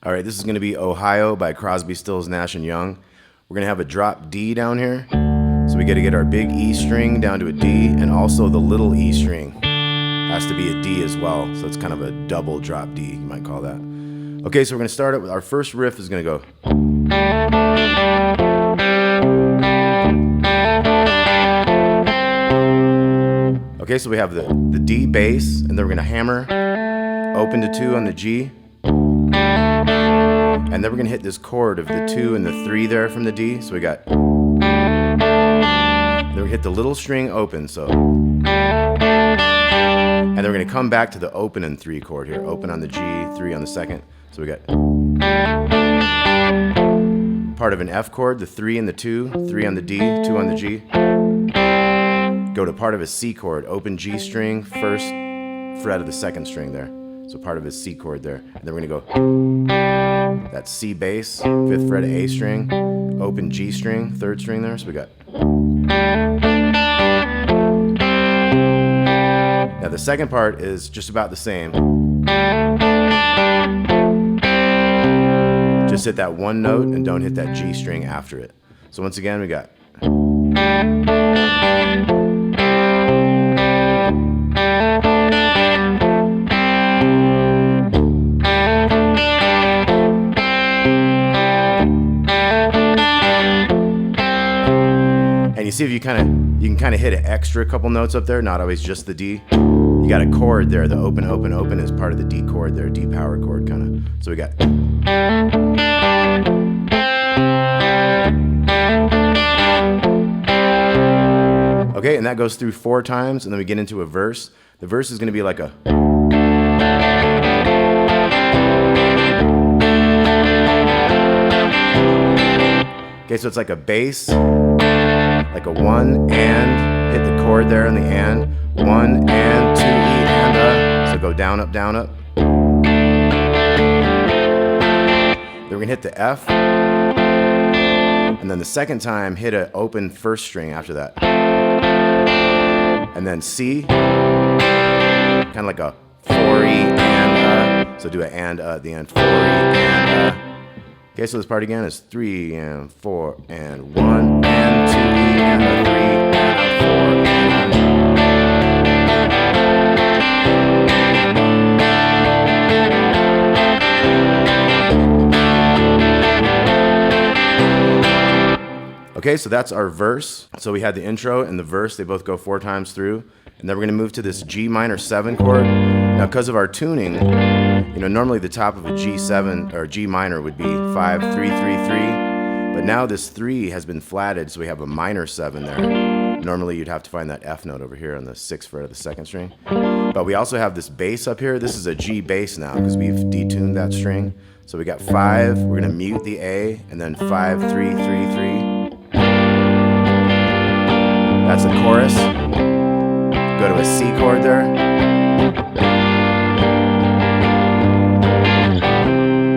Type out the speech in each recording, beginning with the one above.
All right, this is gonna be Ohio by Crosby, Stills, Nash, and Young. We're gonna have a drop D down here. So we gotta get our big E string down to a D, and also the little E string has to be a D as well. So it's kind of a double drop D, you might call that. Okay, so we're gonna start it with our first riff is gonna go. Okay, so we have the D bass, and then we're gonna hammer, open to 2 on the G, and then we're gonna hit this chord of the 2 and the 3 there from the D. So we got, then we hit the little string open, so, and then we're gonna come back to the open and 3 chord here, open on the G, 3 on the second. So we got part of an F chord, the 3 and the 2, 3 on the D, 2 on the G. Go to part of a C chord, open G string, first fret of the second string there. So part of a C chord there. And then we're gonna go, that's C bass, 5th fret of A string, open G string, 3rd string there. So we got. Now the second part is just about the same. Just hit that one note and don't hit that G string after it. So once again, we got. And you see if you can kind of hit an extra couple notes up there, not always just the D. You got a chord there, the open, open, open is part of the D chord there, D power chord kind of. So we got. Okay, and that goes through 4 times, and then we get into a verse. The verse is gonna be like a. Okay, so it's like a bass, like a 1 and, hit the chord there in the and, 1 and 2 E and a, so go down, up, down, up. Then we're gonna hit the F, and then the second time hit an open first string after that. And then C, kind of like a 4 E and a, so do an and at the end, 4 E and a. Okay, so this part again is 3 and 4 and 1 and 2 E and a 3 and a 4 and a. Okay, so that's our verse. So we had the intro and the verse, they both go 4 times through. And then we're gonna move to this G minor 7 chord. Now, because of our tuning, you know, normally the top of a G7 or G minor would be 5, 3, 3, 3. But now this 3 has been flatted, so we have a minor 7 there. Normally you'd have to find that F note over here on the 6th fret of the second string. But we also have this bass up here. This is a G bass now because we've detuned that string. So we got 5, we're gonna mute the A, and then 5, 3, 3, 3. That's the chorus. Go to a C chord there.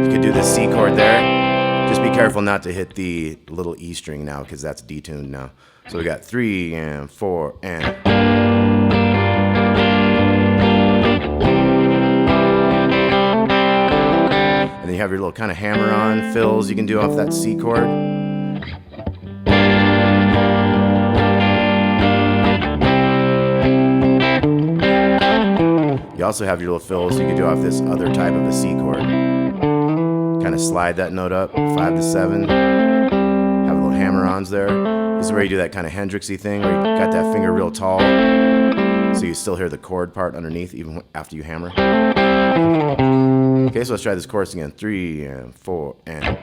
You could do the C chord there. Just be careful not to hit the little E string now because that's detuned now. So we got 3 and 4 and. And then you have your little kind of hammer on fills you can do off that C chord. You also have your little fills you can do off this other type of a C chord. Kind of slide that note up, 5 to 7. Have little hammer-ons there. This is where you do that kind of Hendrixy thing where you got that finger real tall, so you still hear the chord part underneath even after you hammer. Okay, so let's try this chorus again. 3 and 4 and.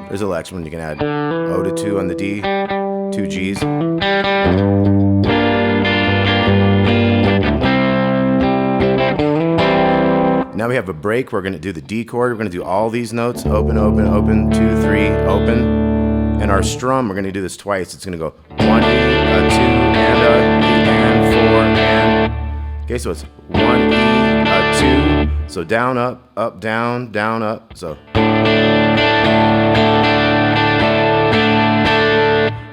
There's a little extra one. You can add O to 2 on the D, 2 Gs. Now we have a break. We're going to do the D chord. We're going to do all these notes. Open, open, open, 2, 3, open. And our strum, we're going to do this twice. It's going to go 1, E, 2, and a, E, and 4, and. Okay, so it's 1, E, 2. So down, up, down, up. So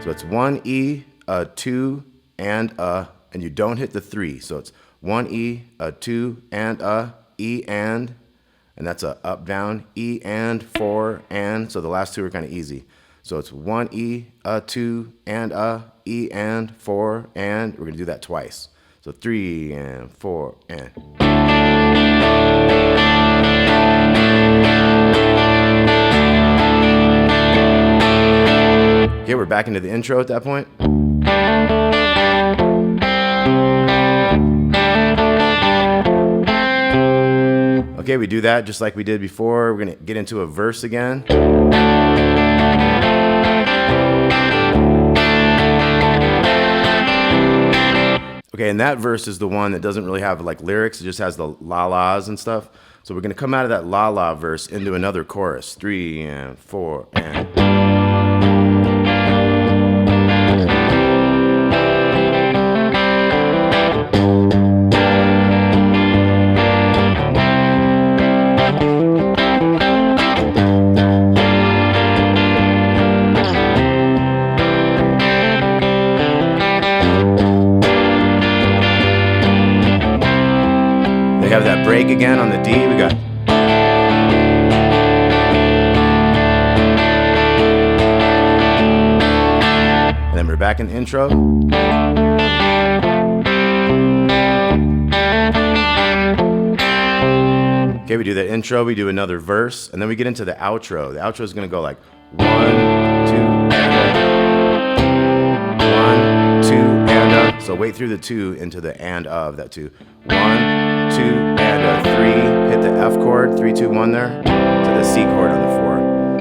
it's 1 E, a 2, and you don't hit the 3. So it's 1 E, a 2, and E, and that's a up, down, E, and 4, and. So the last two are kind of easy. So it's 1 E, a 2, and E, and 4, and we're gonna do that twice. So 3 and 4 and. Okay, we're back into the intro at that point. Okay, we do that just like we did before. We're gonna get into a verse again. Okay, and that verse is the one that doesn't really have like lyrics. It just has the la-las and stuff. So we're gonna come out of that la-la verse into another chorus. 3 and 4 and. We have that break again on the D. We got. And then we're back in the intro. Okay, we do the intro, we do another verse, and then we get into the outro. The outro is going to go like 1, 2, and 1, 2, and So wait through the 2 into the and of that 2. 1, 2, and 3, hit the F chord, 3, 2, 1 there, to the C chord on the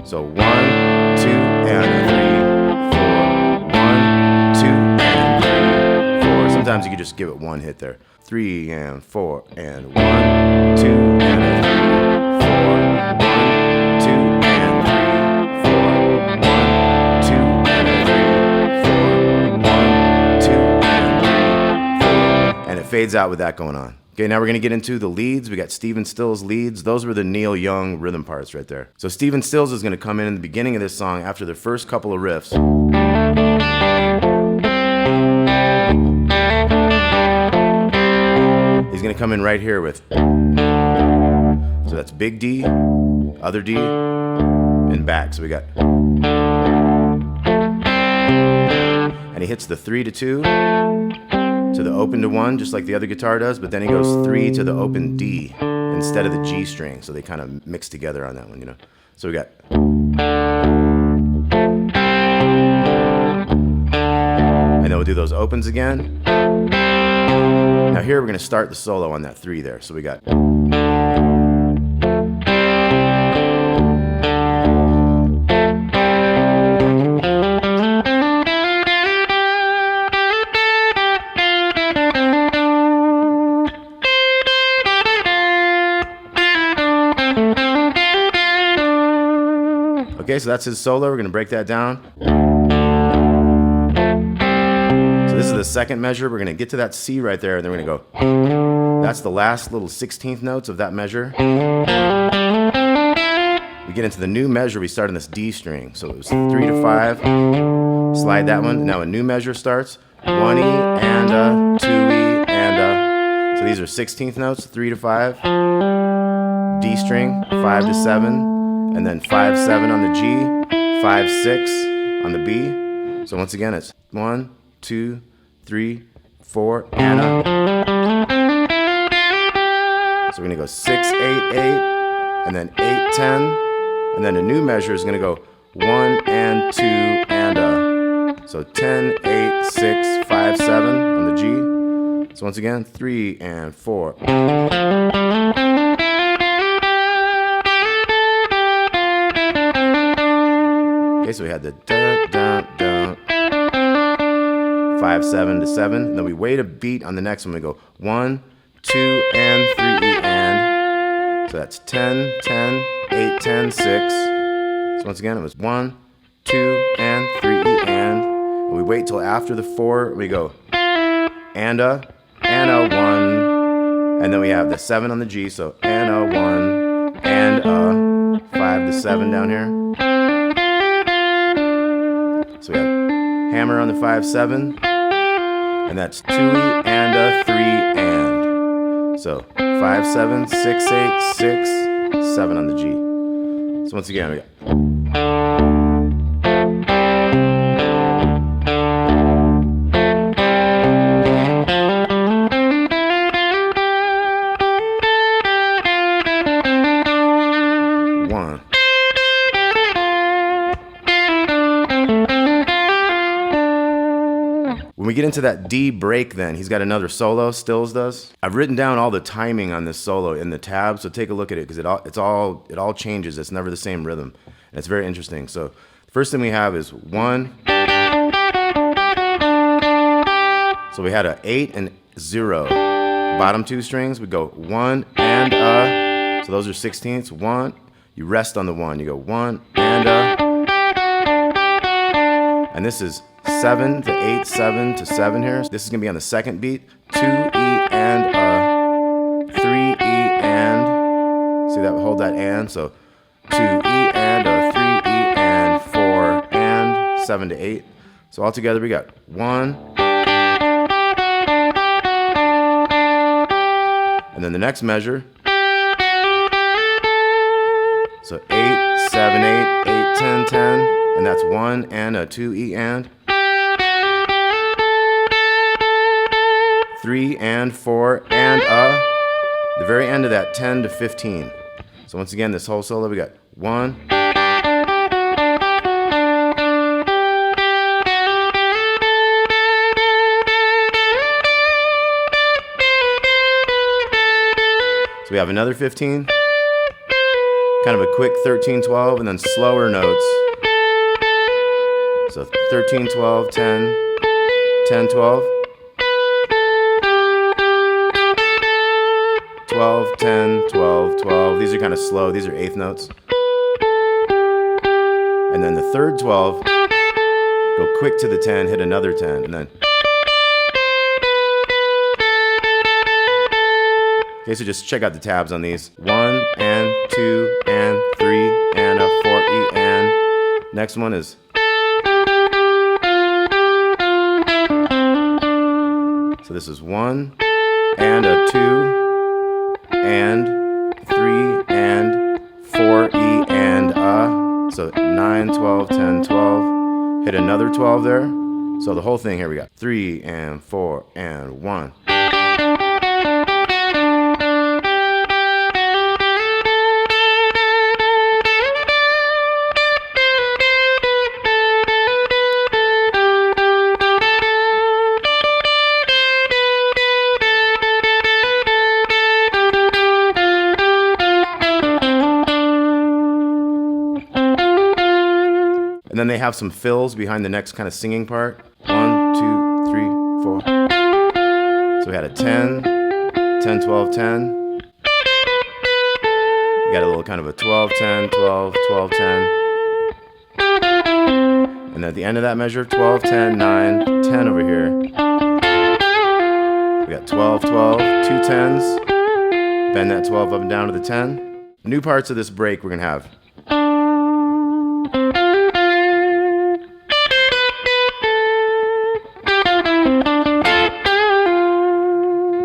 4. So 1, 2, and 3, 4. 1, 2, and 3, 4. Sometimes you can just give it one hit there. 3 and 4 and 1, 2 and 3, 4. 1, 2 and 3, 4. 1, 2 and 3, 4. 1, 2 and 3, 4. And it fades out with that going on. Okay, now we're going to get into the leads. We got Stephen Stills' leads. Those were the Neil Young rhythm parts right there. So Stephen Stills is going to come in the beginning of this song after the first couple of riffs. He's going to come in right here with. So that's big D, other D, and back. So we got. And he hits the 3 to 2. To the open to 1, just like the other guitar does, but then he goes 3 to the open D instead of the G string, so they kind of mix together on that one, you know. So we got. And then we'll do those opens again. Now here we're going to start the solo on that 3 there, so we got. Okay, so that's his solo. We're going to break that down. So this is the second measure. We're going to get to that C right there, and then we're going to go. That's the last little 16th notes of that measure. We get into the new measure. We start on this D string. So it was 3 to 5. Slide that one. Now a new measure starts. 1 E and 2 E and. So these are 16th notes. 3 to 5. D string. 5 to 7. And then 5, 7 on the G, 5, 6 on the B. So once again, it's 1, 2, 3, 4, and So we're gonna go 6, 8, 8, and then 8, 10, and then a new measure is gonna go 1 and 2 and So 10, 8, 6, 5, 7 on the G. So once again, 3 and 4. Okay, so we had the da, da, da, 5, 7 to 7. And then we wait a beat on the next one. We go 1, 2, and 3, E, and. So that's 10, 10, 8, 10, 6. So once again, it was 1, 2, and 3, E, and. And we wait till after the 4. We go and a 1, And then we have the 7 on the G, so and a 1, and a 5 to 7 down here. So we have hammer on the 5, 7, and that's 2E and a 3 and. So 5, 7, 6, 8, 6, 7 on the G. So once again, we got. When we get into that D break, then he's got another solo. Stills does. I've written down all the timing on this solo in the tab, so take a look at it because it all changes. It's never the same rhythm, and it's very interesting. So the first thing we have is 1. So we had a 8 and 0. Bottom 2 strings, we go 1 and a. So those are 16ths. 1. You rest on the 1. You go 1 and a. And this is 7 to 8, 7 to 7 here. This is gonna be on the second beat. 2E and a 3E and. See that? Hold that and. So 2E and a 3E and 4 and 7 to 8. So all together we got 1. And then the next measure. So 8, 7, 8, 8, 10, 10. And that's 1 and a 2E and. 3 and 4 and a. The very end of that 10 to 15. So once again, this whole solo we got 1. So we have another 15. Kind of a quick 13, 12, and then slower notes. So 13, 12, 10, 10, 12. 12, 10, 12, 12. These are kind of slow. These are eighth notes. And then the third 12, go quick to the 10, hit another 10, and then. Okay, so just check out the tabs on these. 1 and 2 and 3 and a 4E and. Next one is. So this is 1 and a 2. And 3 and 4E and so 9, 12, 10, 12. Hit another 12 there. So the whole thing here we got 3 and 4 and 1. And then they have some fills behind the next kind of singing part. 1, 2, 3, 4. So we had a 10, 10, 12, 10. You got a little kind of a 12, 10, 12, 12, 10. And then at the end of that measure, 12, 10, 9, 10 over here. We got 12, 12, 2 10s. Bend that 12 up and down to the 10. New parts of this break we're going to have.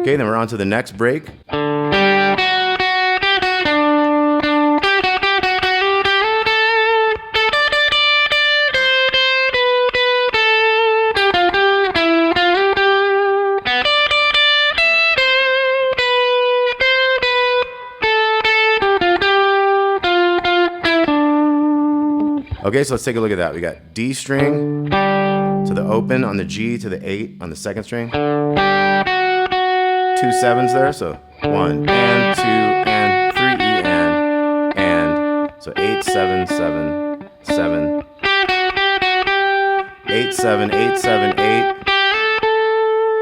Okay, then we're on to the next break. Okay, so let's take a look at that. We got D string to the open on the G to the 8 on the second string. 2 7s there, so 1 and 2 and 3E and. So 8, 7, 7, 7. 8, 7, 8, 7, 8.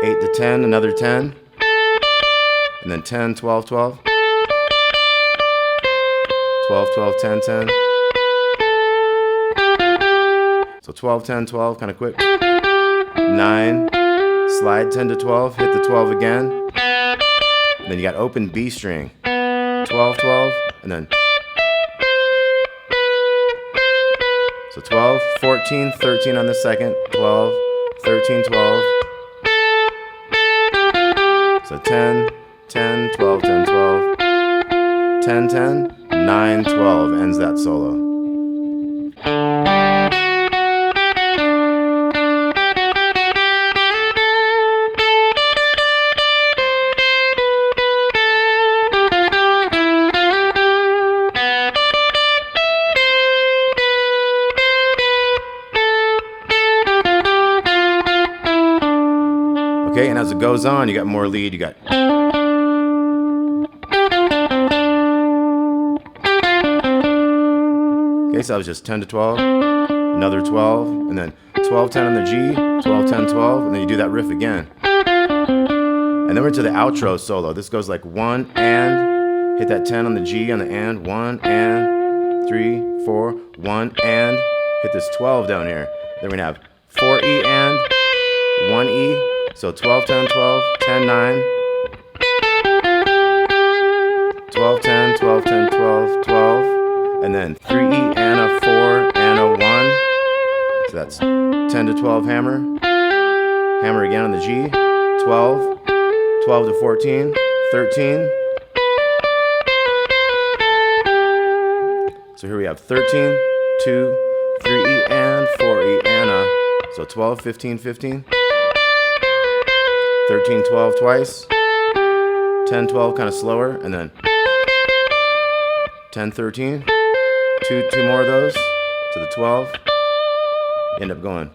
8 to 10, another 10. And then 10, 12, 12. 12, 12, 10, 10. So 12, 10, 12, kind of quick. 9, slide 10 to 12, hit the 12 again. Then you got open B string, 12, 12, and then so 12, 14, 13 on the second, 12, 13, 12. So 10, 10, 12, 10, 12, 10, 10, 9, 12 ends that solo. Okay, and as it goes on, you got more lead, you got. Okay, so that was just 10 to 12, another 12, and then 12, 10 on the G, 12, 10, 12, and then you do that riff again. And then we're to the outro solo. This goes like 1 and, hit that 10 on the G on the and, 1 and, 3, 4, 1 and, hit this 12 down here. Then we're gonna have 4 E and, 1 E. So 12, 10, 12, 10, 9, 12, 10, 12, 10, 12, 12, and then 3 E and a 4 and a 1. So that's 10 to 12 hammer, hammer again on the G, 12, 12 to 14, 13. So here we have 13, 2, 3 E and 4 E and a, so 12, 15, 15. 13, 12 twice, 10, 12 kind of slower, and then 10, 13, two more of those to the 12, you end up going.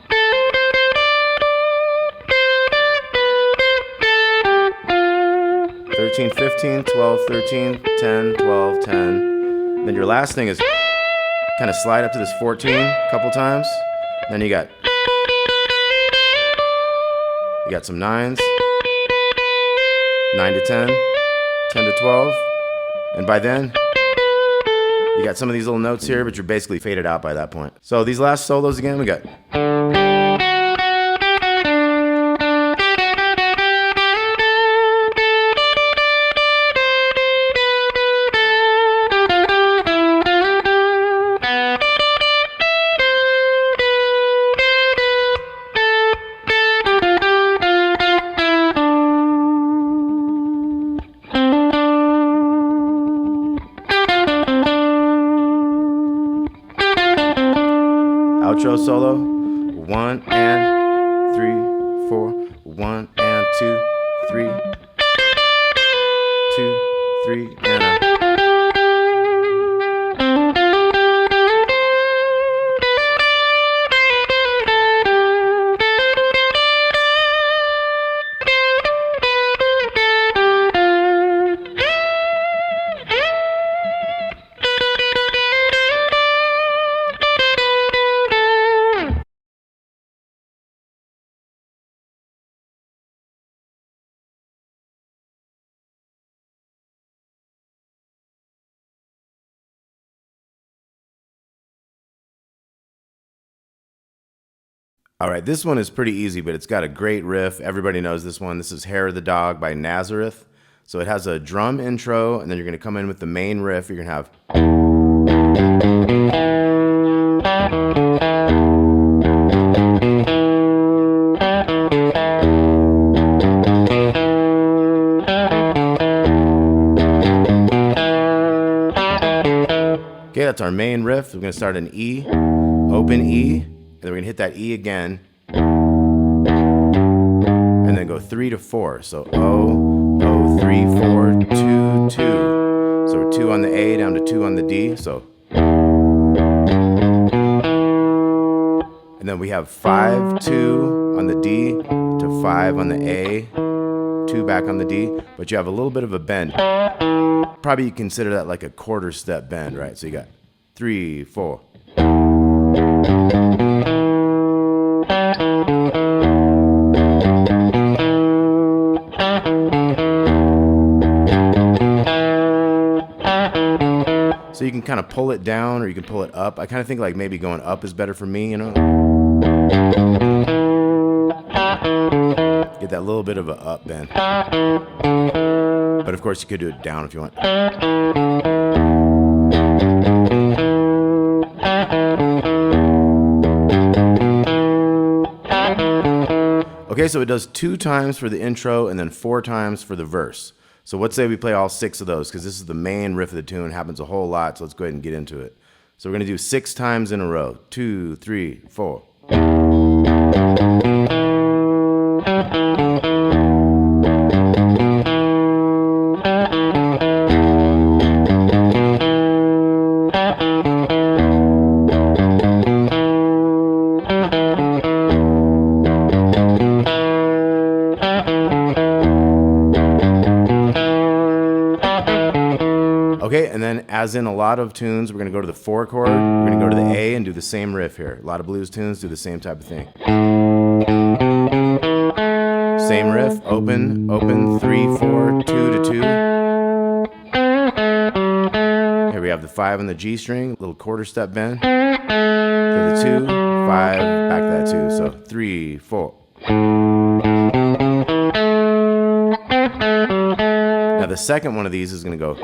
Thirteen, 15, 12, 13, 10, 12, 10. Then your last thing is kind of slide up to this 14 a couple times. Then you got some 9s. 9 to 10, 10 to 12, and by then, you got some of these little notes here, but you're basically faded out by that point. So these last solos again, we got. Outro solo, 1 and 3, 4, 1 and 2, 3, 2, 3, and a. All right, this one is pretty easy, but it's got a great riff. Everybody knows this one. This is Hair of the Dog by Nazareth. So it has a drum intro, and then you're going to come in with the main riff. You're going to have. Okay, that's our main riff. We're going to start an E, open E. And then we're going to hit that E again, and then go 3 to 4. So O, O, 3, 4, 2, 2. So we're 2 on the A down to 2 on the D. So, and then we have 5, 2 on the D to 5 on the A, 2 back on the D, but you have a little bit of a bend. Probably you consider that like a quarter step bend, right? So you got 3, 4. So you can kind of pull it down or you can pull it up. I kind of think like maybe going up is better for me, you know? Get that little bit of a up bend. But of course, you could do it down if you want. Okay, so it does 2 times for the intro and then 4 times for the verse. So let's say we play all 6 of those, because this is the main riff of the tune. It happens a whole lot, so let's go ahead and get into it. So we're going to do 6 times in a row. 2, 3, 4. Okay, and then as in a lot of tunes, we're going to go to the 4 chord, we're going to go to the A and do the same riff here. A lot of blues tunes do the same type of thing. Same riff, open, open, 3, 4, 2 to 2. Here we have the 5 on the G string, little quarter step bend. To the 2, 5, back to that 2. So 3, 4. Now the second one of these is going to go.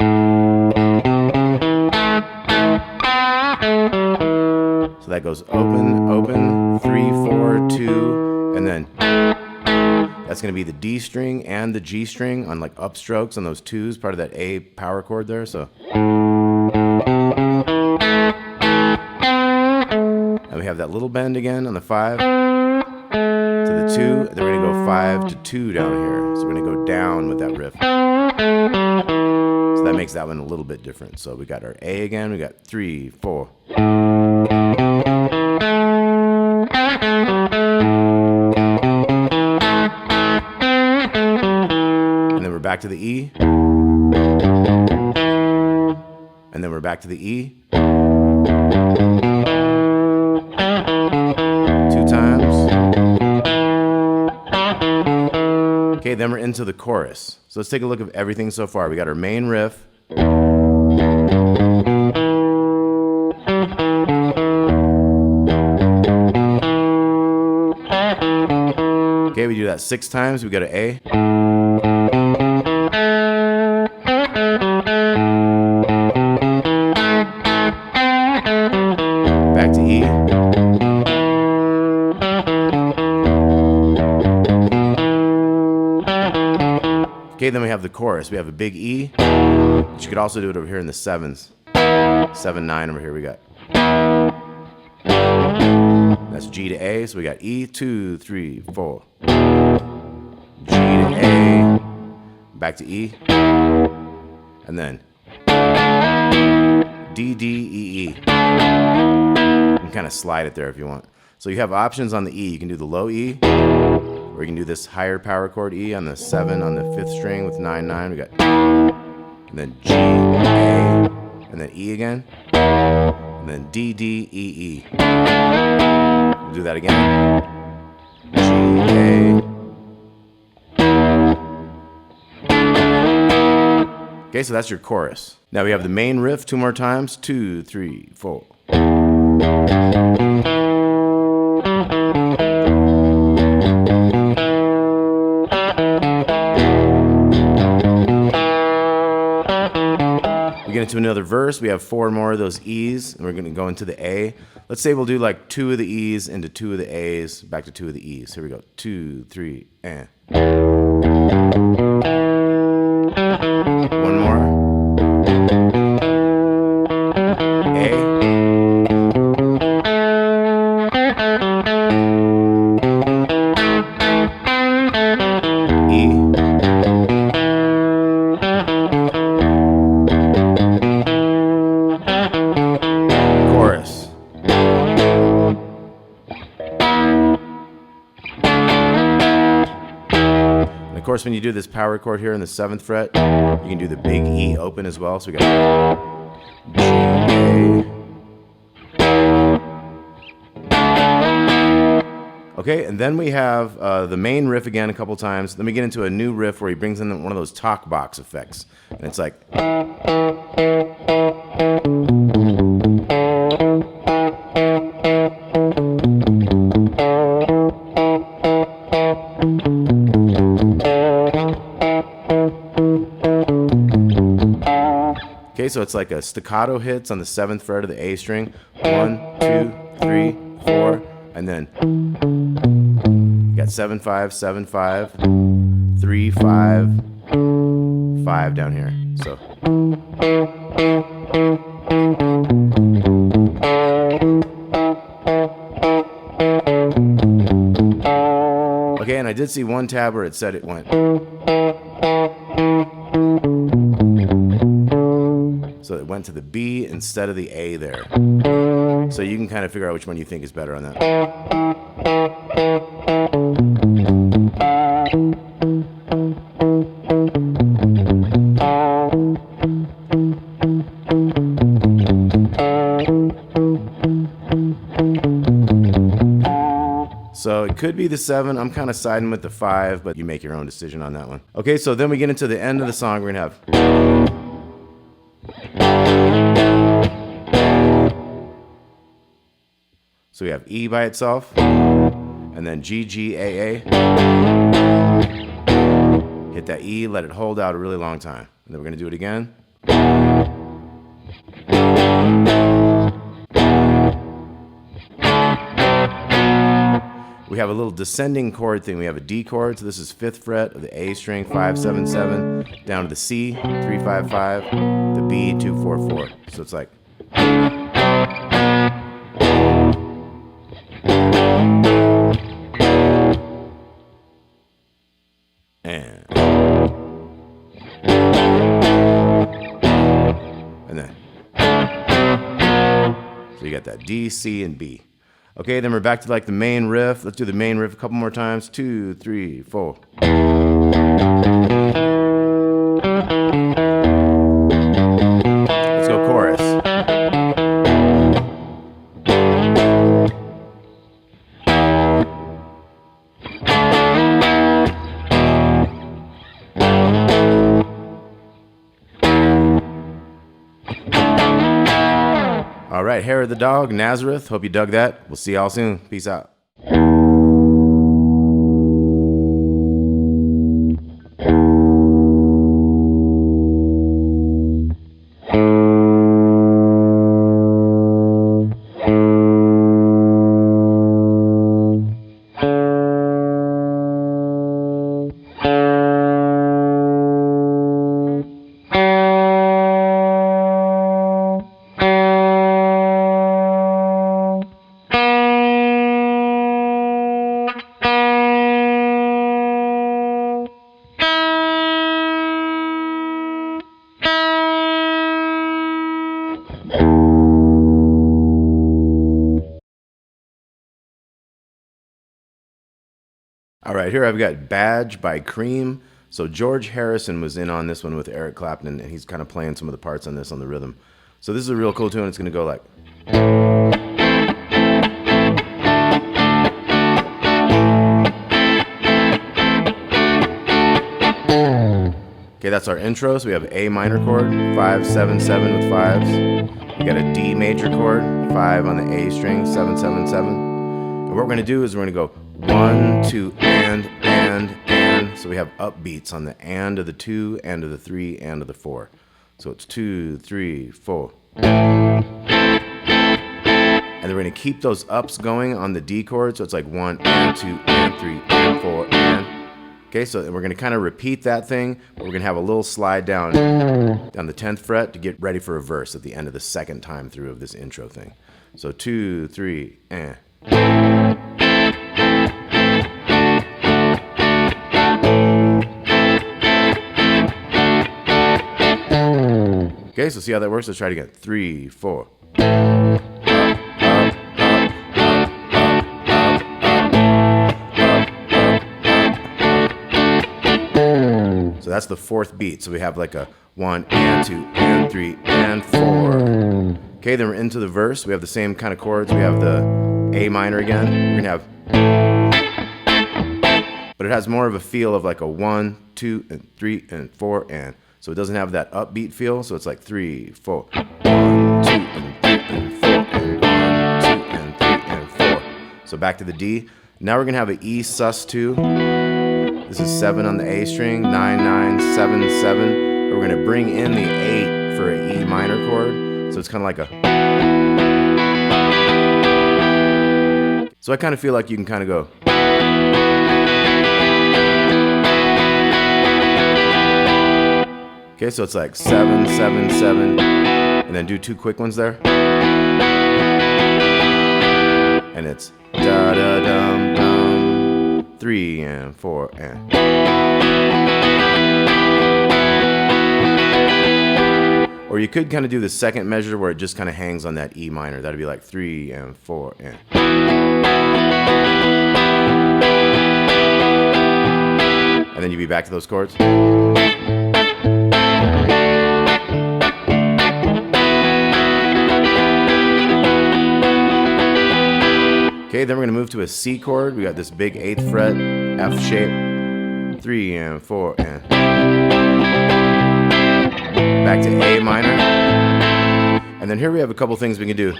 So that goes open, open, 3, 4, 2, and then that's going to be the D string and the G string on like upstrokes on those 2s, part of that A power chord there. So, and we have that little bend again on the 5 to the 2. Then we're going to go 5 to 2 down here. So we're going to go down with that riff. So that makes that one a little bit different. So we got our A again. We got 3, 4. And then we're back to the E. And then we're back to the E. 2 times. Okay, then we're into the chorus. So let's take a look at everything so far. We got our main riff. Okay, we do that 6 times. We go to A. Back to E. Okay, then we have the chorus. We have a big E, but you could also do it over here in the 7s. 7, 9 over here we got. That's G to A, so we got E, 2, 3, 4. G to A, back to E, and then D, D, E, E. You can kind of slide it there if you want. So you have options on the E. You can do the low E, or you can do this higher power chord E on the 7 on the 5th string with 9, 9. We got, and then G, A, and then E again, and then D, D, E, E. We'll do that again. G, A. Okay, so that's your chorus. Now we have the main riff 2 more times. 2, 3, 4. We get into another verse. We have 4 more of those E's, and we're going to go into the A. Let's say we'll do like 2 of the E's into 2 of the A's, back to 2 of the E's. Here we go. 2, 3, and. One more. A. E. Chorus. And of course, when you do this power chord here in the 7th fret, you can do the big E open as well. So we got G, A. Okay, and then we have the main riff again a couple times. Then we get into a new riff where he brings in one of those talk box effects. And it's like. Okay, so it's like a staccato hits on the 7th fret of the A string. 1, 2, 3, 4, and then you got 7, 5, 7, 5, 3, 5, 5 down here. So okay, and I did see one tab where it said it went. So it went to the B instead of the A there. So you can kind of figure out which one you think is better on that. So it could be the 7. I'm kind of siding with the 5, but you make your own decision on that one. Okay, so then we get into the end of the song. We're going to have... So we have E by itself, and then G, G, A, A. Hit that E, let it hold out a really long time. And then we're going to do it again. We have a little descending chord thing. We have a D chord, so this is 5th fret of the A string, 5, 7, 7, down to the C, 3, 5, 5, the B, 2, 4, 4. So it's like... And then, so you got that D, C, and B. Okay, then we're back to like the main riff. Let's do the main riff a couple more times. 2, 3, 4. Let's go chorus. All right, Hair of the Dog, Nazareth. Hope you dug that. We'll see y'all soon. Peace out. All right, here I've got Badge by Cream. So George Harrison was in on this one with Eric Clapton, and he's kind of playing some of the parts on this on the rhythm. So this is a real cool tune. It's going to go like... Okay, that's our intro. So we have A minor chord, 5, 7, 7 with 5s. We got a D major chord, 5 on the A string, 7, 7, 7. And what we're going to do is we're going to go 1, 2, and. So we have upbeats on the and of the 2, and of the 3, and of the 4. So it's 2, 3, 4. And then we're going to keep those ups going on the D chord. So it's like 1, and 2, and 3, and 4, and. Okay, so we're going to kind of repeat that thing, but we're going to have a little slide down the 10th fret to get ready for a verse at the end of the second time through of this intro thing. So 2, 3, and. Okay, so see how that works? Let's try it again. 3, 4. So that's the 4th beat. So we have like a 1, and 2, and 3, and 4. Okay, then we're into the verse. We have the same kind of chords. We have the A minor again. We're going to have... But it has more of a feel of like a 1, 2, and 3, and 4, and... So it doesn't have that upbeat feel, so it's like 3, 4. 1, 2, and 3, and 4, and 1, 2, and 3, and 4. So back to the D. Now we're going to have an E sus2. This is 7 on the A string, 9, 9, 7, 7. We're going to bring in the 8 for an E minor chord. So it's kind of like a... So I kind of feel like you can kind of go... Okay, so it's like 7, 7, 7, and then do 2 quick ones there. And it's da da dum dum, 3 and 4 and. Or you could kind of do the second measure where it just kind of hangs on that E minor. That'd be like 3 and 4 and. And then you'd be back to those chords. Okay, then we're going to move to a C chord. We got this big 8th fret, F shape, 3 and 4 and. Back to A minor. And then here we have a couple things we can do.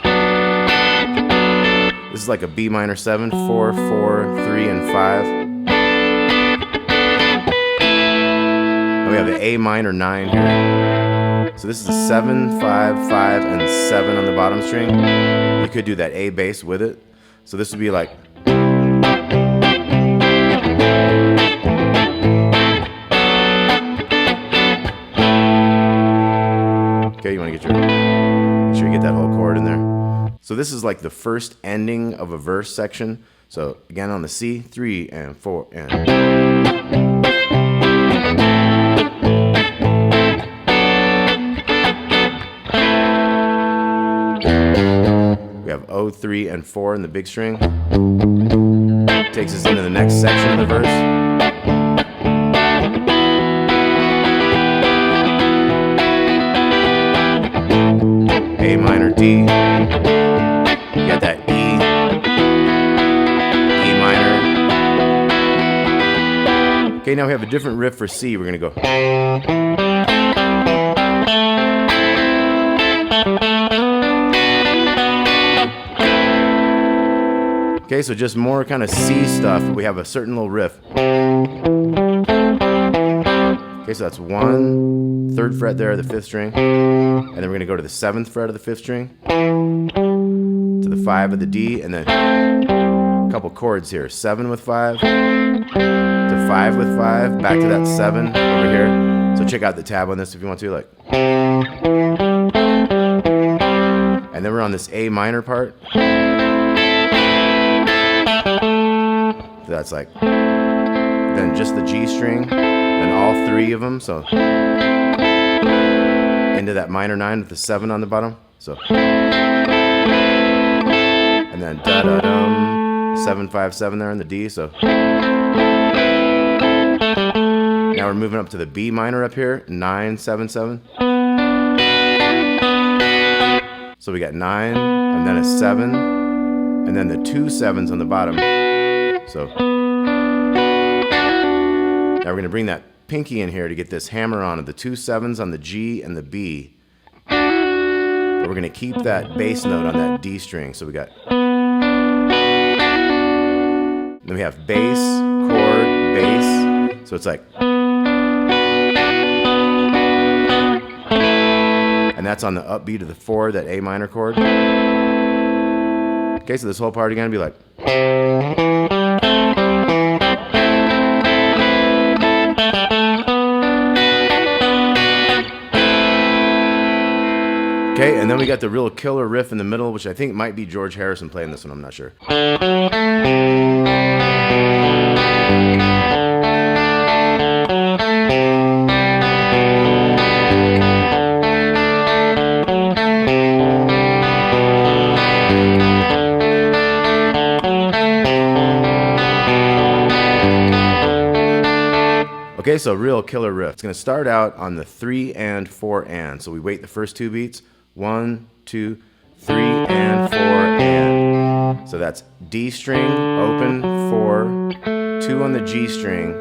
This is like a B minor 7, 4, 4, 3, and 5. And we have an A minor 9 here. So this is a 7, 5, 5, and 7 on the bottom string. You could do that A bass with it. So this would be like... Okay, you want to make sure you get that whole chord in there. So this is like the first ending of a verse section. So again on the C, 3 and 4 and. We have O, 3, and 4 in the big string. Takes us into the next section of the verse. A minor D. You got that E. E minor. Okay, now we have a different riff for C. We're going to go. Okay, so just more kind of C stuff. We have a certain little riff. Okay, so that's 1, 3rd fret there, the 5th string. And then we're going to go to the 7th fret of the 5th string. To the 5 of the D, and then a couple chords here. 7 with 5, to 5 with 5, back to that 7 over here. So check out the tab on this if you want to. Like. And then we're on this A minor part. So that's like, then just the G string, then all 3 of them, so into that minor 9 with the 7 on the bottom, so, and then da da dum, 7 5 7 there on the D, so. Now we're moving up to the B minor up here, 9 7 7. So we got 9, and then a 7, and then the 2 7s on the bottom. So now we're going to bring that pinky in here to get this hammer on of the 2 7s on the G and the B. But we're going to keep that bass note on that D string. So we got, then we have bass, chord, bass. So it's like, and that's on the upbeat of the 4, that A minor chord. Okay, so this whole part again would be like. Okay, and then we got the real killer riff in the middle, which I think might be George Harrison playing this one, I'm not sure. Okay, so real killer riff. It's going to start out on the 3 and 4 and. So we wait the first 2 beats. 1, 2, 3, and 4 and. So that's D string, open, 4, 2 on the G string,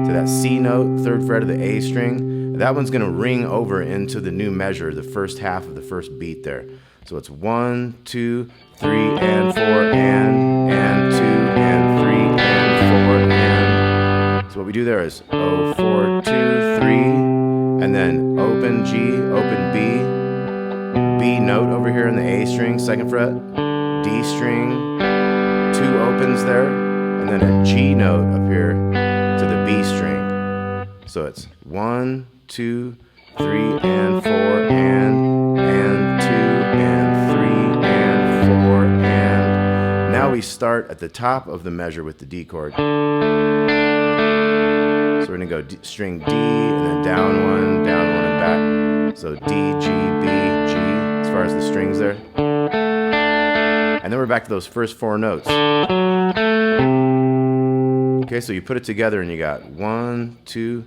to that C note, 3rd fret of the A string. That one's going to ring over into the new measure, the first half of the first beat there. So it's 1, 2, 3, and 4 and 2, and 3, and 4 and. So what we do there is 0, 4, 2, 3, and then open. open G, open B, B note over here in the A string, 2nd fret, D string, 2 opens there, and then a G note up here to the B string. So it's 1, 2, 3, and 4, and 2, and 3, and 4, and now we start at the top of the measure with the D chord. So we're gonna go string D, and then down 1, and back. So D, G, B, G, as far as the strings there. And then we're back to those first 4 notes. Okay, so you put it together and you got 1, 2.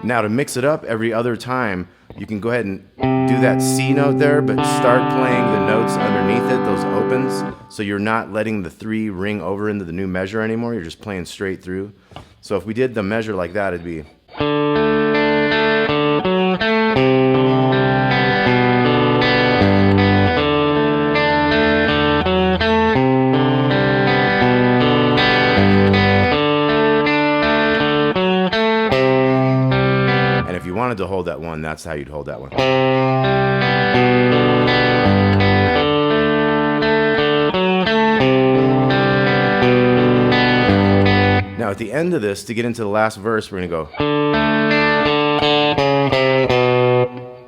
Now to mix it up every other time, you can go ahead and do that C note there, but start playing the notes underneath it, those opens, so you're not letting the 3 ring over into the new measure anymore, you're just playing straight through. So if we did the measure like that, it'd be... And if you wanted to hold that 1, that's how you'd hold that one. Now at the end of this, to get into the last verse, we're gonna go.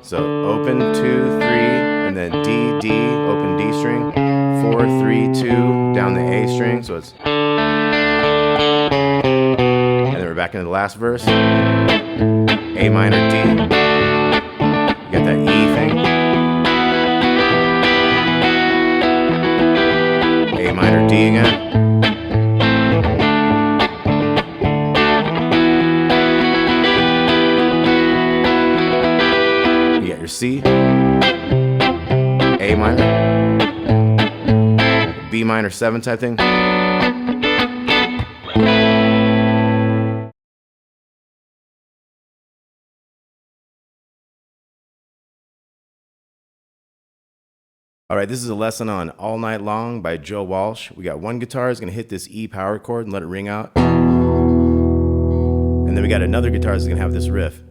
So open 2, 3, and then D, D, open D string, 4, 3, 2, down the A string, so it's. And then we're back into the last verse. A minor, D. You got that E thing. A minor, D again. You got your C, A minor, B minor 7 type thing. All right, this is a lesson on All Night Long by Joe Walsh. We got one guitar is gonna hit this E power chord and let it ring out. And then we got another guitar that's gonna have this riff.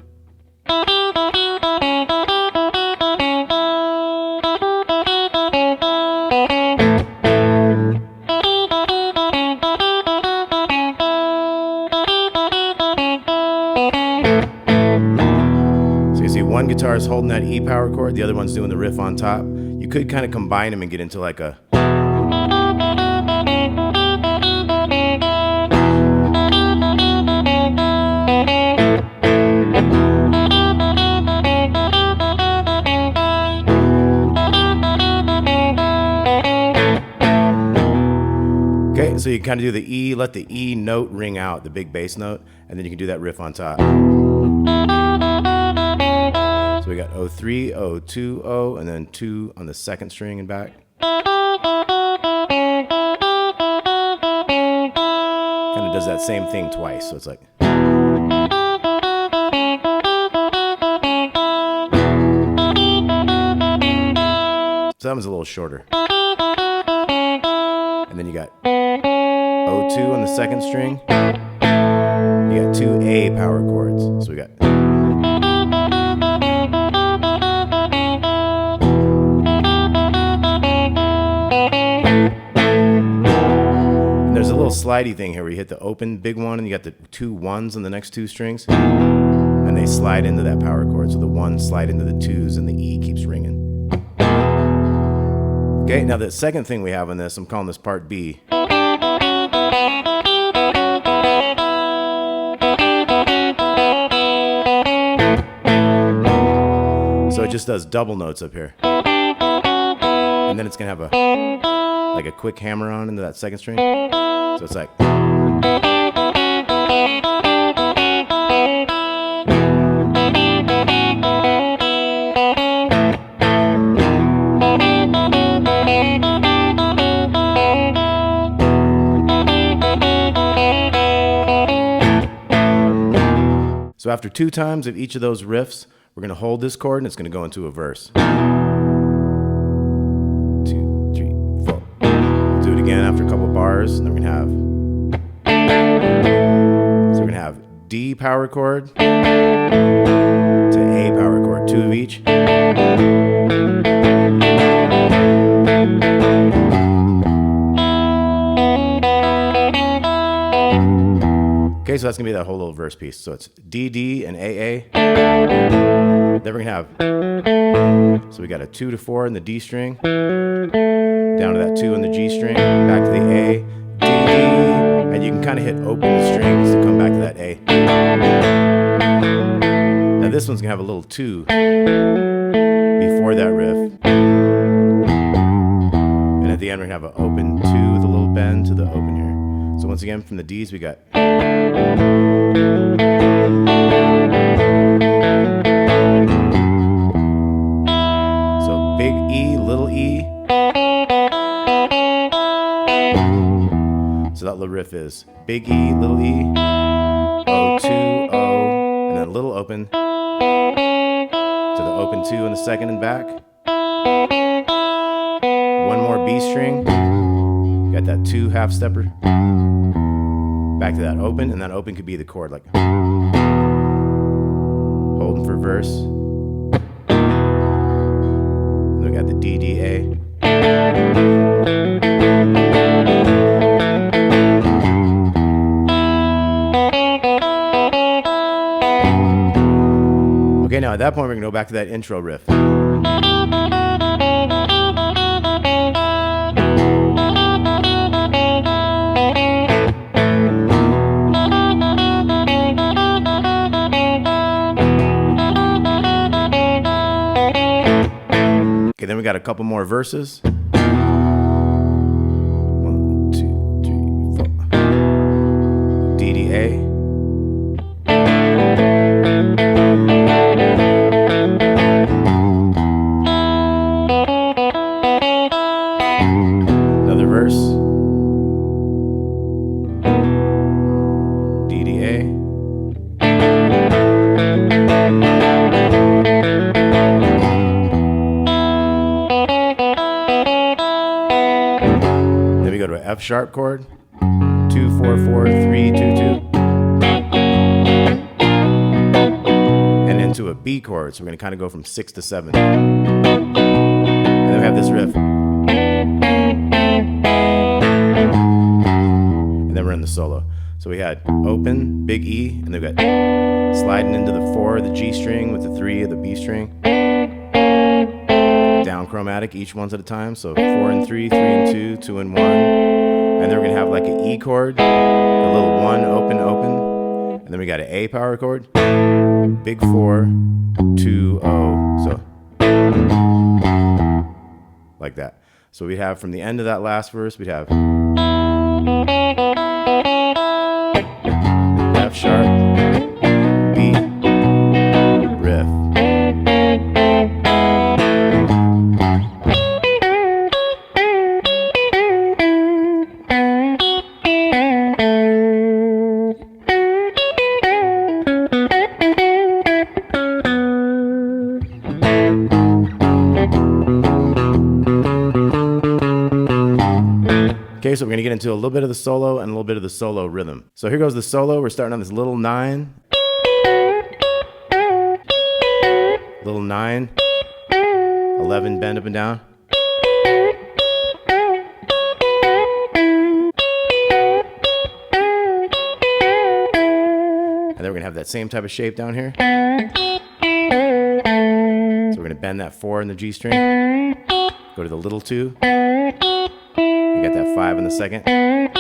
So you see one guitar is holding that E power chord, the other one's doing the riff on top. You could kind of combine them and get into like a... Okay, so you kind of do the E, let the E note ring out, the big bass note, and then you can do that riff on top. So we got O3, O2, O, and then 2 on the 2nd string and back. Kind of does that same thing twice, so it's like... So that one's a little shorter. And then you got O2 on the 2nd string. You got 2 A power chords. So we got... There's a little slidey thing here where you hit the open big one and you got the 2 1s on the next 2 strings and they slide into that power chord, so the 1s slide into the 2s and the E keeps ringing. Okay, now the second thing we have on this, I'm calling this part B. So it just does double notes up here, and then it's gonna have a like a quick hammer on into that 2nd string. So it's like... So after 2 times of each of those riffs, we're going to hold this chord and it's going to go into a verse. again after a couple of bars, and then we're gonna have D power chord to A power chord, 2 of each. Okay, so that's gonna be that whole little verse piece. So it's D, D, and A. Then we're gonna have, so we got a 2 to 4 in the D string, down to that 2 in the G string, back to the A, D, D, and you can kind of hit open the strings to come back to that A. Now this one's gonna have a little 2 before that riff, and at the end we're gonna have an open 2 with a little bend to the open here. So once again, from the D's we got big E, little E. So that little riff is big E, little E, O, 2, O, and then a little open to the open 2 in the second and back. One more B string. Got that 2 half stepper. Back to that open, and that open could be the chord, like holding for verse. We got the D, D, A. Okay, now at that point we're gonna go back to that intro riff. Okay, then we got a couple more verses. 1, 2, 3, 4. D, D, A. Another verse. D, D, A. Go to an F sharp chord, 2, 4, 4, 3, 2, 2, and into a B chord. So we're going to kind of go from 6 to 7, and then we have this riff, and then we're in the solo. So we had open, big E, and then we got sliding into the 4 of the G string with the 3 of the B string. Down chromatic, each one's at a time. So 4 and 3, 3 and 2, 2 and 1. And then we're gonna have like an E chord, a little 1, open, open. And then we got an A power chord, big 4, 2, O. So like that. So we have from the end of that last verse, we'd have F sharp, B, riff. Okay, so we're gonna get into a little bit of the solo and a little bit of the solo rhythm. So here goes the solo. We're starting on this little 9. Little 9. 11 bend up and down. And then we're gonna have that same type of shape down here. So we're gonna bend that 4 in the G string. Go to the little 2. You got that 5 in the second. Bend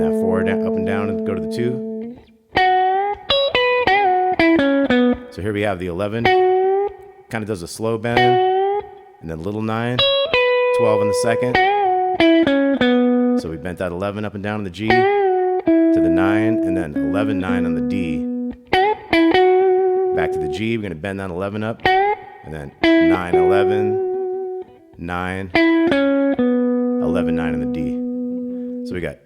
that 4 down, up and down, and go to the 2. So here we have the 11. Kind of does a slow bend, and then little 9, 12 in the second. So we bent that 11 up and down on the G to the 9, and then 11, 9 on the D. Back to the G. We're gonna bend that 11 up, and then 9, 11, 9. 11, 9 on the D. So we got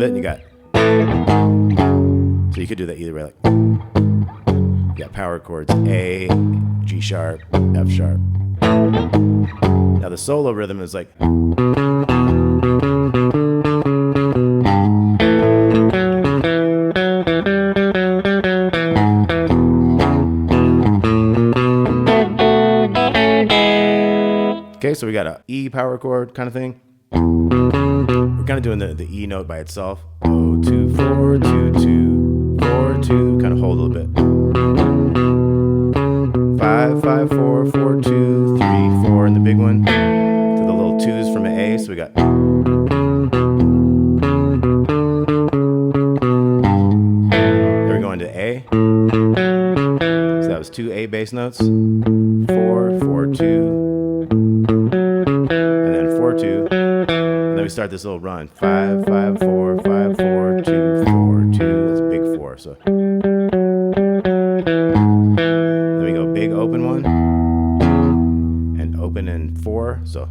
bit, and you got. So you could do that either way. Like, you got power chords A, G sharp, F sharp. Now the solo rhythm is like. Okay, so we got a E power chord kind of thing. We're kind of doing the E note by itself. 0, 2, 4, 2, 2, 4, 2. Kind of hold a little bit. 5, 5, 4, 4, 2, 3, 4, and the big one to the little twos from an A. So we got. There we go into A. So that was 2 A bass notes. 4, 4, 2. And then 4, 2. And then we start this little run. 5, 5, 4, 5, 4, 2, 4, 2. That's a big 4. So then we go big open one and open in 4. So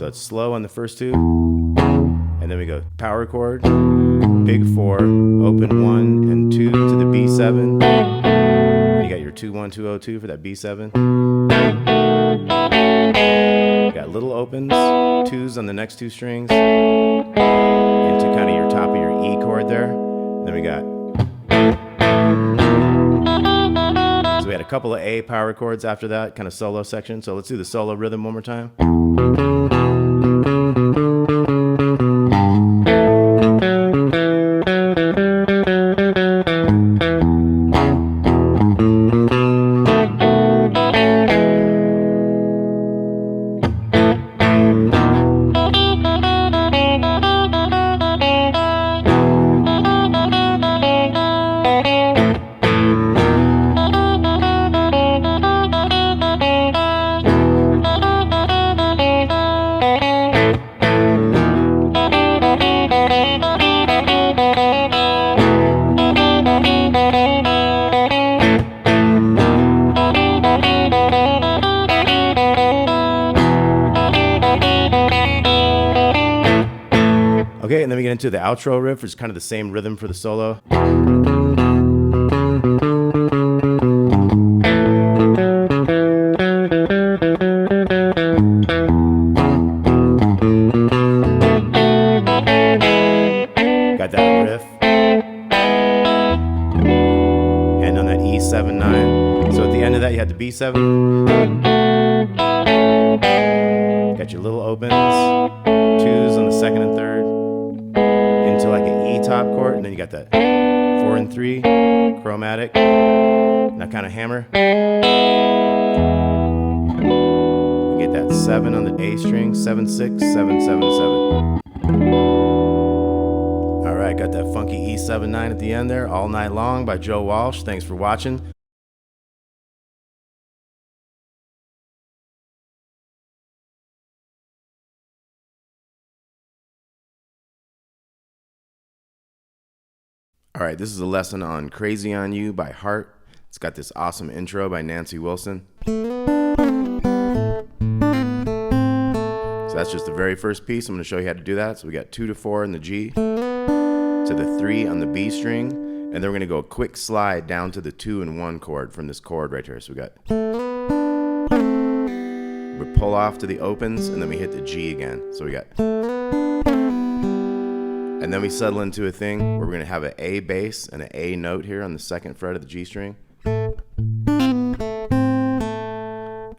it's slow on the first two. And then we go power chord, big 4, open 1 and 2 to the B7. And you got your 2, 1, 2, 0, 2 for that B7. You got little opens, 2s on the next 2 strings into kind of your top of your E chord there. Then we got. So we had a couple of A power chords after that, kind of solo section. So let's do the solo rhythm one more time. Okay, and then we get into the outro riff, which is kind of the same rhythm for the solo. Got that riff. And on that E7, 9. So at the end of that, you had the B7. Got your little opens, 2s on the second and third. Into like an E top chord, and then you got that 4 and 3 chromatic, that kind of hammer. You get that 7 on the A string, 7 6 7 7 7. All right, got that funky E7 9 at the end there, All Night Long by Joe Walsh. Thanks for watching. All right, this is a lesson on Crazy on You by Heart. It's got this awesome intro by Nancy Wilson. So that's just the very first piece. I'm going to show you how to do that. So we got 2 to 4 in the G, to the 3 on the B string, and then we're going to go a quick slide down to the 2 and 1 chord from this chord right here. So we pull off to the opens, and then we hit the G again. So we got. And then we settle into a thing where we're going to have an A bass and an A note here on the second fret of the G string.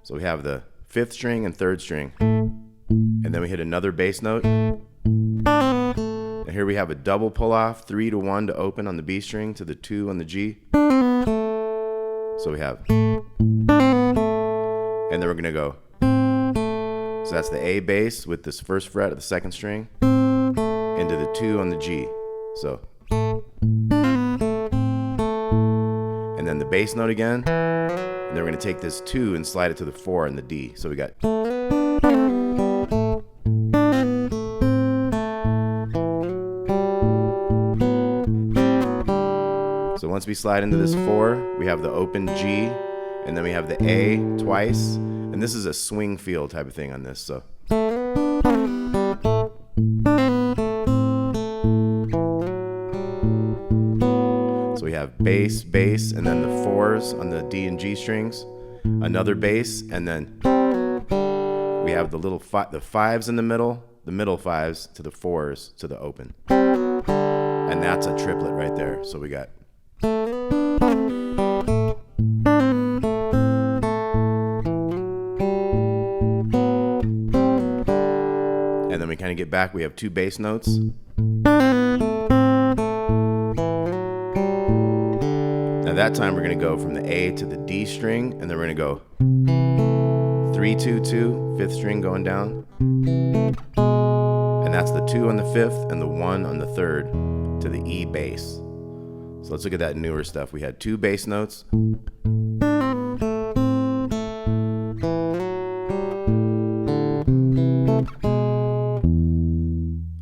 So we have the 5th string and 3rd string. And then we hit another bass note. And here we have a double pull off, 3 to 1 to open on the B string to the 2 on the G. So we have. And then we're going to go. So that's the A bass with this 1st fret of the 2nd string. Into the 2 on the G. So. And then the bass note again. And then we're going to take this 2 and slide it to the 4 and the D. So we got. So once we slide into this 4, we have the open G. And then we have the A twice. And this is a swing feel type of thing on this. So. bass, bass, and then the fours on the D and G strings, another bass, and then we have the little the fives in the middle fives to the fours to the open. And that's a triplet right there. So we got and then we kind of get back, we have 2 bass notes. Now that time we're going to go from the A to the D string, and then we're going to go 3, 2, 2, 5th string going down. And that's the 2 on the 5th and the 1 on the 3rd to the E bass. So let's look at that newer stuff. We had 2 bass notes.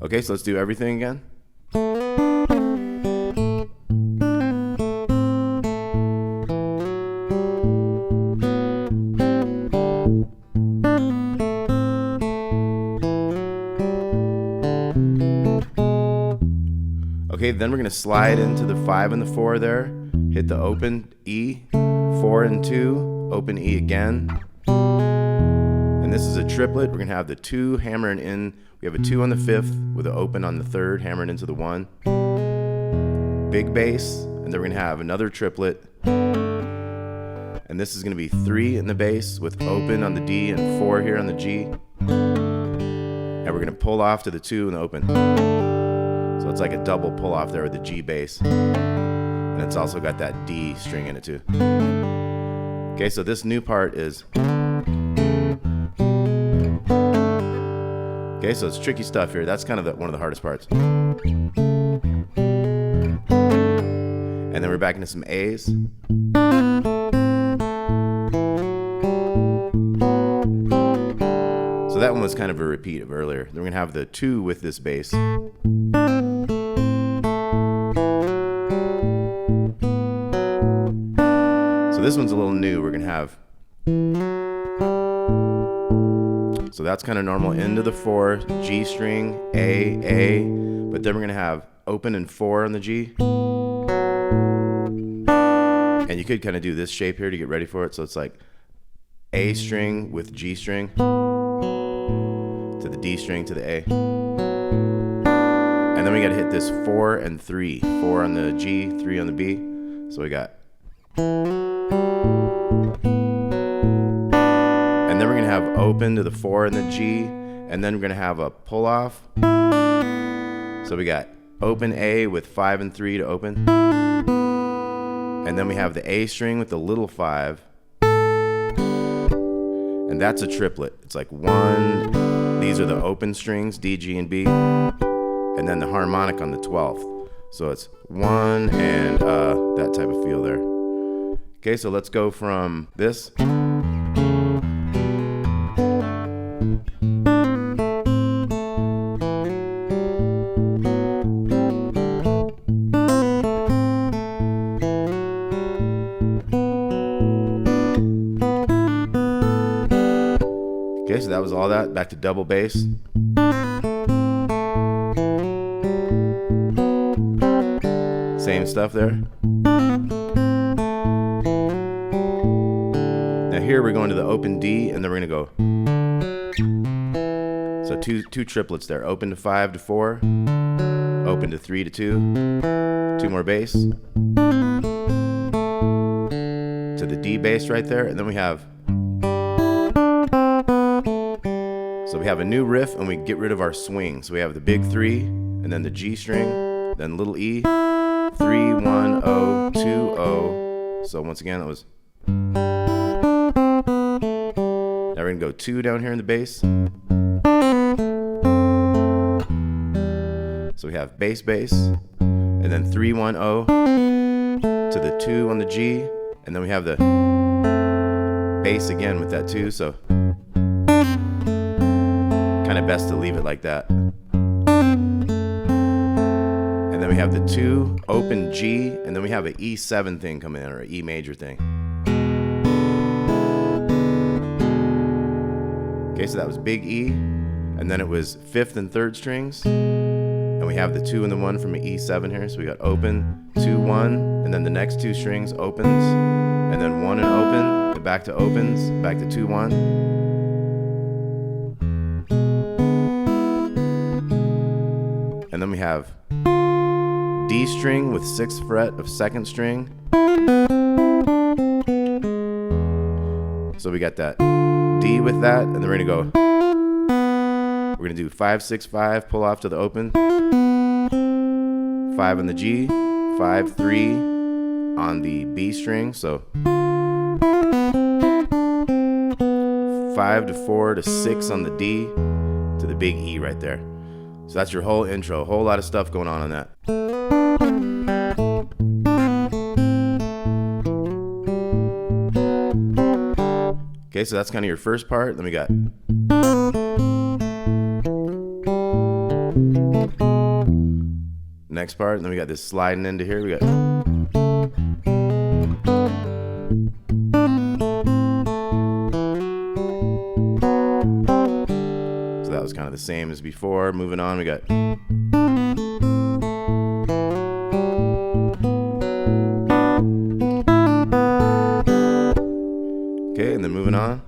Okay, so let's do everything again. Okay, then we're going to slide into the 5 and the 4 there, hit the open E, 4 and 2, open E again. And this is a triplet. We're going to have the 2 hammering in. We have a 2 on the 5th with an open on the 3rd, hammering into the 1. Big bass, and then we're going to have another triplet. And this is going to be 3 in the bass with open on the D and 4 here on the G. And we're going to pull off to the 2 and the open. So it's like a double pull off there with the G bass. And it's also got that D string in it too. Okay, so this new part is... Okay, so it's tricky stuff here. That's kind of one of the hardest parts. And then we're back into some A's. So that one was kind of a repeat of earlier. Then we're going to have the 2 with this bass. So this one's a little new. We're going to have... So that's kind of normal. Into the 4, G string, A, but then we're going to have open and 4 on the G. And you could kind of do this shape here to get ready for it. So it's like A string with G string to the D string to the A. And then we got to hit this 4 and 3. 4 on the G, 3 on the B. So we got... And then we're going to have open to the 4 and the G, and then we're going to have a pull off. So we got open A with 5 and 3 to open. And then we have the A string with the little 5. And that's a triplet. It's like 1, these are the open strings, D, G, and B. And then the harmonic on the 12th. So it's 1 and that type of feel there. Okay, so let's go from this. Okay, so that was all that. Back to double bass. Same stuff there. Now here we're going to the open D, and then we're going to go. So two triplets there. Open to 5 to 4. Open to 3 to 2. 2 more bass. To the D bass right there, and then we have... So we have a new riff, and we get rid of our swing. So we have the big 3, and then the G string, then little E, 3, 1, 0, 2, 0. So once again, that was... Now we're going to go 2 down here in the bass. So we have bass, bass, and then 3, 1, 0 to the 2 on the G, and then we have the bass again with that 2. So kind of best to leave it like that. And then we have the 2 open G, and then we have an E7 thing coming in, or an E major thing. Okay, so that was big E, and then it was 5th and 3rd strings, and we have the 2 and the 1 from an E7 here. So we got open, 2, 1, and then the next 2 strings opens, and then 1 and open, then back to opens, back to 2, 1. And then we have D string with 6th fret of 2nd string. So we got that D with that, and then we're gonna go. We're gonna do 5, 6, 5, pull off to the open. 5 on the G, 5, 3 on the B string. So 5 to 4 to 6 on the D to the big E right there. So that's your whole intro. A whole lot of stuff going on that. Okay, so that's kind of your first part. Then we got next part, and then we got this sliding into here. We got so that was kind of the same as before. Moving on, we got okay, and then moving on.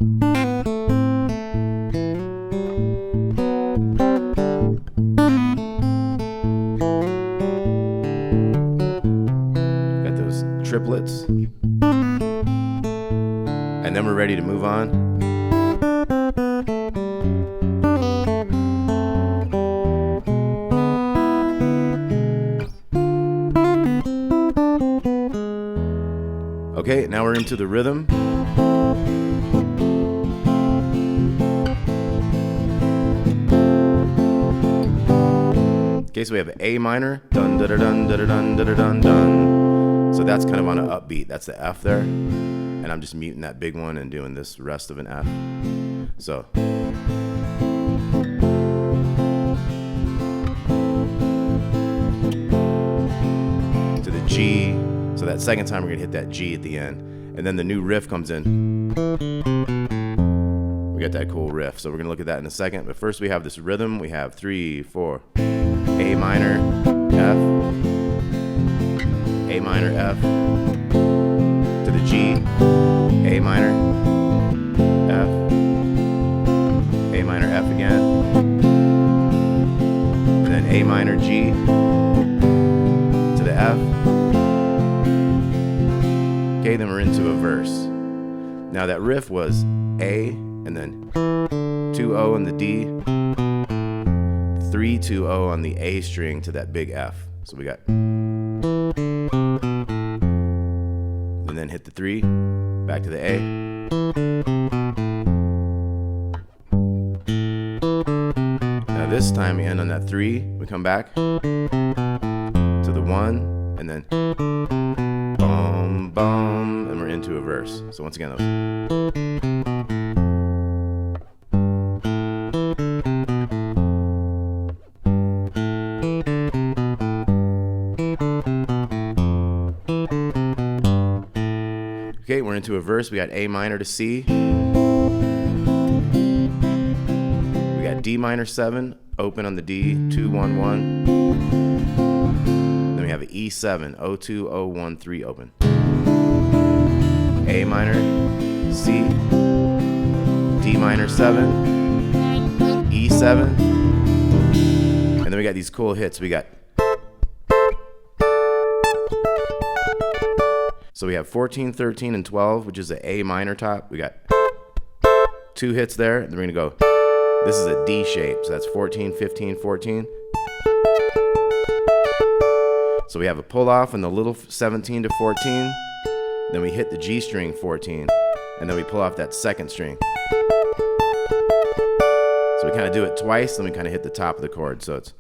Got those triplets. And then we're ready to move on. Okay, now we're into the rhythm. Okay, so we have an A minor, dun da da dun da da dun da da dun dun. So that's kind of on an upbeat. That's the F there, and I'm just muting that big one and doing this rest of an F. So to the G. So that second time we're gonna hit that G at the end, and then the new riff comes in. We got that cool riff. So we're gonna look at that in a second. But first we have this rhythm. We have 3, 4. A minor, F, A minor, F, to the G, A minor, F, A minor, F again, and then A minor, G, to the F. Okay, then we're into a verse. Now that riff was A, and then 2-0 on the D, 3-2-0 on the A string to that big F. So we got, and then hit the 3, back to the A. Now this time we end on that 3, we come back to the 1, and then bum, bum, and we're into a verse. So once again, those. Okay, we're into a verse. We got A minor to C. We got D minor 7, open on the D, 2, 1, 1. Then we have an E7, 0, 2, 0, 1, 3, open. A minor, C, D minor 7, E7. And then we got these cool hits. We got, so we have 14, 13, and 12, which is an A minor top. We got 2 hits there, and then we're gonna go, this is a D shape, so that's 14, 15, 14. So we have a pull off in the little 17 to 14, then we hit the G string 14, and then we pull off that second string. So we kind of do it twice, then we kind of hit the top of the chord, so it's.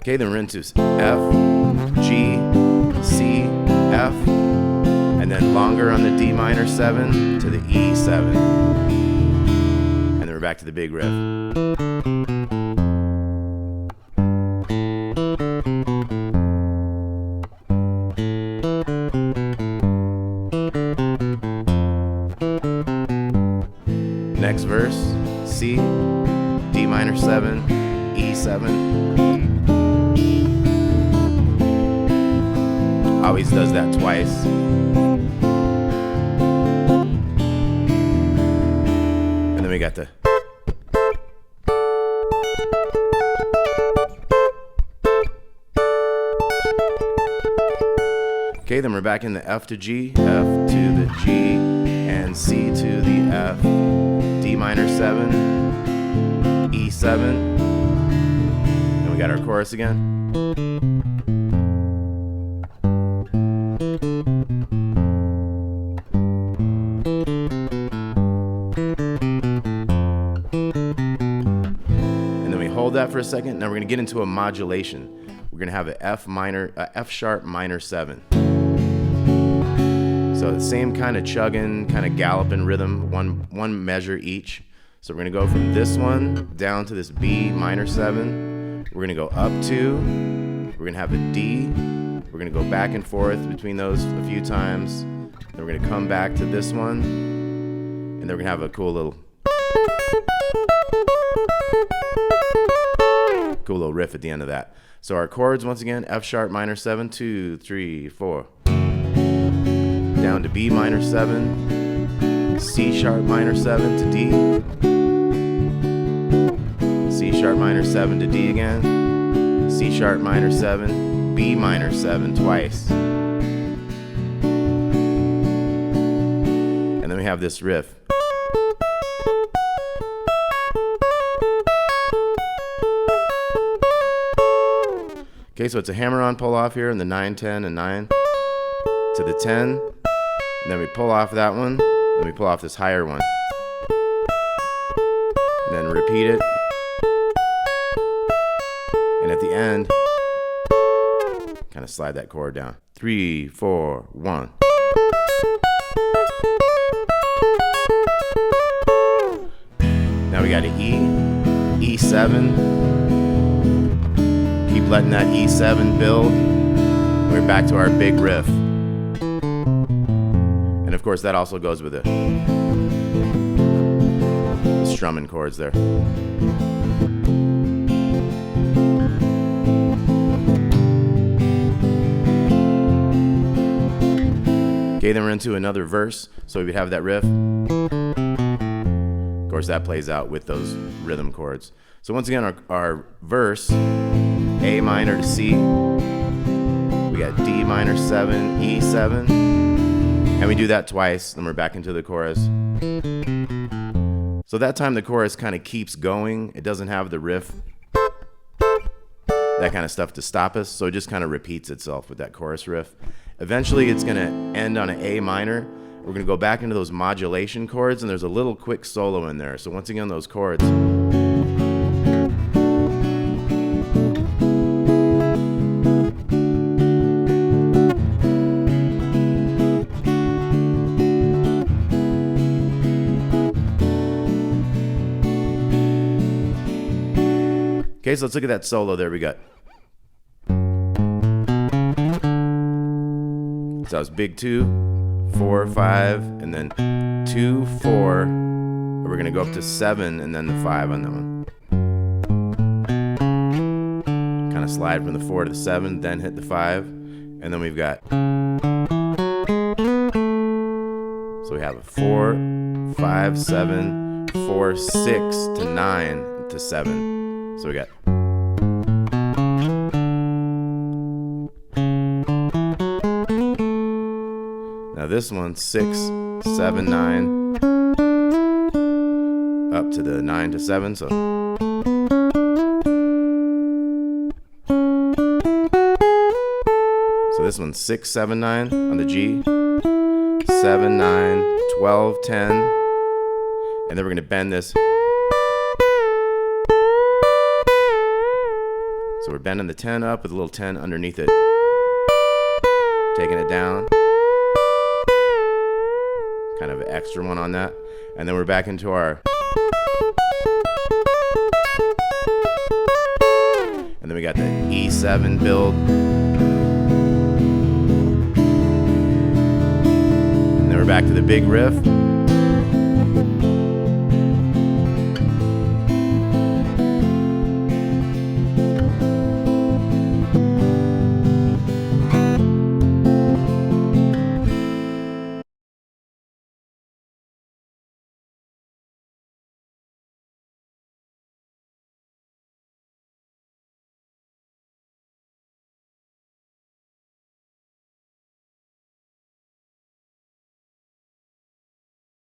Okay, then we're into F, G, C, F, and then longer on the D minor 7 to the E7. And then we're back to the big riff. always does that twice. And then we got the okay, then we're back in the F to G, F to the G, and C to the F, D minor 7, E7, then we got our chorus again. And then we hold that for a second. Now we're going to get into a modulation. We're going to have an F sharp minor 7. So the same kind of chugging, kind of galloping rhythm, one measure each. So we're gonna go from this one down to this B minor 7. We're gonna go up 2. We're gonna have a D. We're gonna go back and forth between those a few times. Then we're gonna come back to this one, and then we're gonna have a cool little riff at the end of that. So our chords, once again, F sharp minor 7, 2, 3, 4. Down to B minor 7, C sharp minor 7 to D, C sharp minor 7 to D again, C sharp minor 7, B minor 7 twice. And then we have this riff. Okay, so it's a hammer-on pull-off here in the 9, 10, and 9 to the 10. And then we pull off that one, then we pull off this higher one. And then repeat it. And at the end, kind of slide that chord down. 3, 4, 1. Now we got an E, E7. Keep letting that E7 build. We're back to our big riff. And of course that also goes with the strumming chords there. Okay, then we're into another verse. So we have that riff. Of course that plays out with those rhythm chords. So once again, our verse, A minor to C. We got D minor 7, E7. And we do that twice, then we're back into the chorus. So that time the chorus kind of keeps going. It doesn't have the riff, that kind of stuff to stop us. So it just kind of repeats itself with that chorus riff. Eventually it's gonna end on an A minor. We're gonna go back into those modulation chords, and there's a little quick solo in there. So once again, those chords. Okay, so let's look at that solo there we got. So that was big 2, 4, 5, and then 2, 4. We're gonna go up to 7 and then the 5 on that one. Kind of slide from the 4 to the 7, then hit the 5, and then we've got. So we have a 4, 5, 7, 4, 6 to 9 to 7. So we got. Now this one, 6, 7, 9, up to the 9 to 7. So this one's 6, 7, 9 on the G, 7, 9, 12, 10, and then we're gonna bend this. So we're bending the 10 up with a little 10 underneath it. Taking it down. Kind of an extra one on that. And then we're back into our. And then we got the E7 build. And then we're back to the big riff.